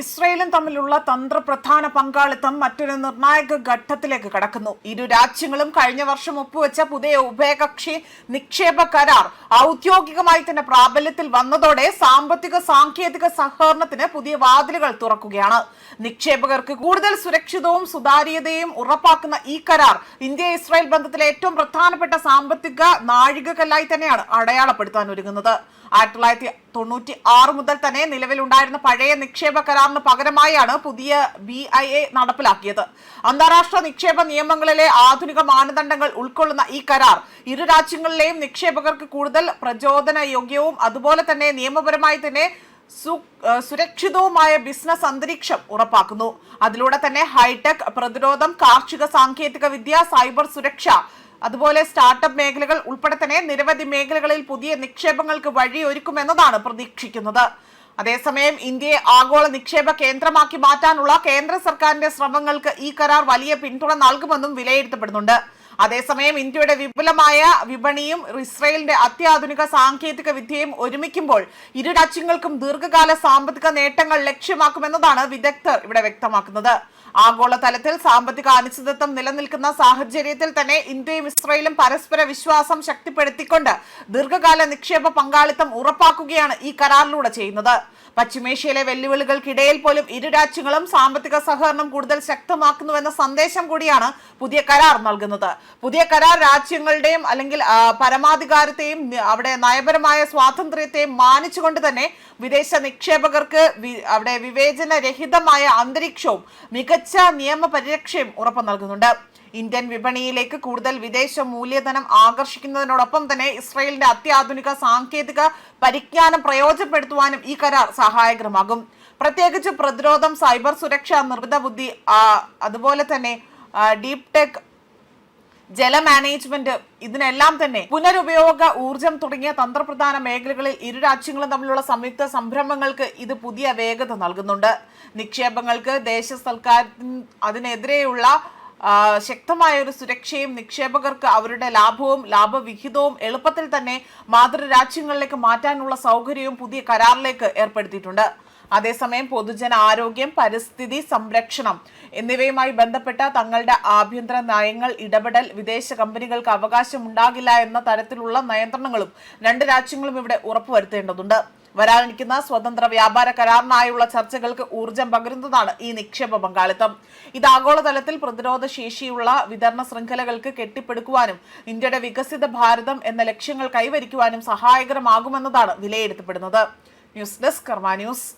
ഇസ്രയേലും തമ്മിലുള്ള തന്ത്രപ്രധാന പങ്കാളിത്തം മറ്റൊരു നിർണായക ഘട്ടത്തിലേക്ക് കടക്കുന്നു. ഇരു രാജ്യങ്ങളും കഴിഞ്ഞ വർഷം ഒപ്പുവെച്ച പുതിയ ഉഭയകക്ഷി നിക്ഷേപ കരാർ ഔദ്യോഗികമായി തന്നെ പ്രാബല്യത്തിൽ വന്നതോടെ സാമ്പത്തിക സാങ്കേതിക സഹകരണത്തിന് പുതിയ വാതിലുകൾ തുറക്കുകയാണ്. നിക്ഷേപകർക്ക് കൂടുതൽ സുരക്ഷിതവും സുതാര്യതയും ഉറപ്പാക്കുന്ന ഈ കരാർ ഇന്ത്യ ഇസ്രായേൽ ബന്ധത്തിലെ ഏറ്റവും പ്രധാനപ്പെട്ട സാമ്പത്തിക നാഴികക്കല്ലായി തന്നെയാണ് അടയാളപ്പെടുത്താൻ ഒരുങ്ങുന്നത്. 1996 മുതൽ തന്നെ നിലവിലുണ്ടായിരുന്ന പഴയ നിക്ഷേപ കരാറിന് പകരമായാണ് പുതിയ BIA നടപ്പിലാക്കിയത്. അന്താരാഷ്ട്ര നിക്ഷേപ നിയമങ്ങളിലെ ആധുനിക മാനദണ്ഡങ്ങൾ ഉൾക്കൊള്ളുന്ന ഈ കരാർ ഇരു രാജ്യങ്ങളിലെയും നിക്ഷേപകർക്ക് കൂടുതൽ പ്രചോദനയോഗ്യവും അതുപോലെ തന്നെ നിയമപരമായി തന്നെ സുരക്ഷിതവുമായ ബിസിനസ് അന്തരീക്ഷം ഉറപ്പാക്കുന്നു. അതിലൂടെ തന്നെ ഹൈടെക്, പ്രതിരോധം, കാർഷിക സാങ്കേതിക വിദ്യ, സൈബർ സുരക്ഷ, അതുപോലെ സ്റ്റാർട്ടപ്പ് മേഖലകൾ ഉൾപ്പെടെ തന്നെ നിരവധി മേഖലകളിൽ പുതിയ നിക്ഷേപങ്ങൾക്ക് വഴിയൊരുക്കുമെന്നതാണ് പ്രതീക്ഷിക്കുന്നത്. അതേസമയം ഇന്ത്യയെ ആഗോള നിക്ഷേപ കേന്ദ്രമാക്കി മാറ്റാനുള്ള കേന്ദ്ര സർക്കാരിന്റെ ശ്രമങ്ങൾക്ക് ഈ കരാർ വലിയ പിന്തുണ നൽകുമെന്നും വിലയിരുത്തപ്പെടുന്നുണ്ട്. അതേസമയം ഇന്ത്യയുടെ വിപുലമായ വിപണിയും ഇസ്രയേലിന്റെ അത്യാധുനിക സാങ്കേതിക വിദ്യയും ഒരുമിക്കുമ്പോൾ ഇരു രാജ്യങ്ങൾക്കും ദീർഘകാല സാമ്പത്തിക നേട്ടങ്ങൾ ലക്ഷ്യമാക്കുമെന്നതാണ് വിദഗ്ധർ ഇവിടെ വ്യക്തമാക്കുന്നത്. ആഗോളതലത്തിൽ സാമ്പത്തിക അനിശ്ചിതത്വം നിലനിൽക്കുന്ന സാഹചര്യത്തിൽ തന്നെ ഇന്ത്യയും ഇസ്രയേലും പരസ്പര വിശ്വാസം ശക്തിപ്പെടുത്തിക്കൊണ്ട് ദീർഘകാല നിക്ഷേപ പങ്കാളിത്തം ഉറപ്പാക്കുകയാണ് ഈ കരാറിലൂടെ ചെയ്യുന്നത്. പശ്ചിമേഷ്യയിലെ വെല്ലുവിളികൾക്കിടയിൽ പോലും ഇരു രാജ്യങ്ങളും സാമ്പത്തിക സഹകരണം കൂടുതൽ ശക്തമാക്കുന്നുവെന്ന സന്ദേശം കൂടിയാണ് പുതിയ കരാർ നൽകുന്നത്. പുതിയ കരാർ രാജ്യങ്ങളുടെയും അല്ലെങ്കിൽ പരമാധികാരത്തെയും അവിടെ നയപരമായ സ്വാതന്ത്ര്യത്തെയും മാനിച്ചുകൊണ്ട് തന്നെ വിദേശ നിക്ഷേപകർക്ക് അവിടെ വിവേചനരഹിതമായ അന്തരീക്ഷവും മികച്ച നിയമ പരിരക്ഷയും ഉറപ്പു നൽകുന്നുണ്ട്. ഇന്ത്യൻ വിപണിയിലേക്ക് കൂടുതൽ വിദേശ മൂലധനം ആകർഷിക്കുന്നതിനോടൊപ്പം തന്നെ ഇസ്രയേലിന്റെ അത്യാധുനിക സാങ്കേതിക പരിജ്ഞാനം പ്രയോജനപ്പെടുത്തുവാനും ഈ കരാർ സഹായകരമാകും. പ്രത്യേകിച്ച് പ്രതിരോധം, സൈബർ സുരക്ഷ, നിർമ്മിത ബുദ്ധി, അതുപോലെ തന്നെ ഡീപ് ടെക്, ജല മാനേജ്മെന്റ്, ഇതിനെല്ലാം തന്നെ പുനരുപയോഗ ഊർജം തുടങ്ങിയ തന്ത്രപ്രധാന മേഖലകളിൽ ഇരു രാജ്യങ്ങളും തമ്മിലുള്ള സംയുക്ത സംരംഭങ്ങൾക്ക് ഇത് പുതിയ വേഗത നൽകുന്നുണ്ട്. നിക്ഷേപങ്ങൾക്ക് ദേശ സർക്കാരിന് അതിനെതിരെയുള്ള ശക്തമായ ഒരു സുരക്ഷയും നിക്ഷേപകർക്ക് അവരുടെ ലാഭവും ലാഭവിഹിതവും എളുപ്പത്തിൽ തന്നെ മാതൃരാജ്യങ്ങളിലേക്ക് മാറ്റാനുള്ള സൗകര്യവും പുതിയ കരാറിലേക്ക് ഏർപ്പെടുത്തിയിട്ടുണ്ട്. അതേസമയം പൊതുജന ആരോഗ്യം, പരിസ്ഥിതി സംരക്ഷണം എന്നിവയുമായി ബന്ധപ്പെട്ട തങ്ങളുടെ ആഭ്യന്തര നയങ്ങൾ ഇടപെടൽ വിദേശ കമ്പനികൾക്ക് അവകാശമുണ്ടാകില്ല എന്ന തരത്തിലുള്ള നിയന്ത്രണങ്ങളും രണ്ട് രാജ്യങ്ങളും ഇവിടെ ഉറപ്പുവരുത്തേണ്ടതുണ്ട്. വരാനിരിക്കുന്ന സ്വതന്ത്ര വ്യാപാര കരാറിനായുള്ള ചർച്ചകൾക്ക് ഊർജം പകരുന്നതാണ് ഈ നിക്ഷേപ പങ്കാളിത്തം. ഇത് ആഗോളതലത്തിൽ പ്രതിരോധ ശേഷിയുള്ള വിതരണ ശൃംഖലകൾക്ക് കെട്ടിപ്പടുക്കുവാനും ഇന്ത്യയുടെ വികസിത ഭാരതം എന്ന ലക്ഷ്യങ്ങൾ കൈവരിക്കുവാനും സഹായകരമാകുമെന്നതാണ് വിലയിരുത്തപ്പെടുന്നത്. ന്യൂസ് ഡെസ്ക് കർമ്മ ന്യൂസ്.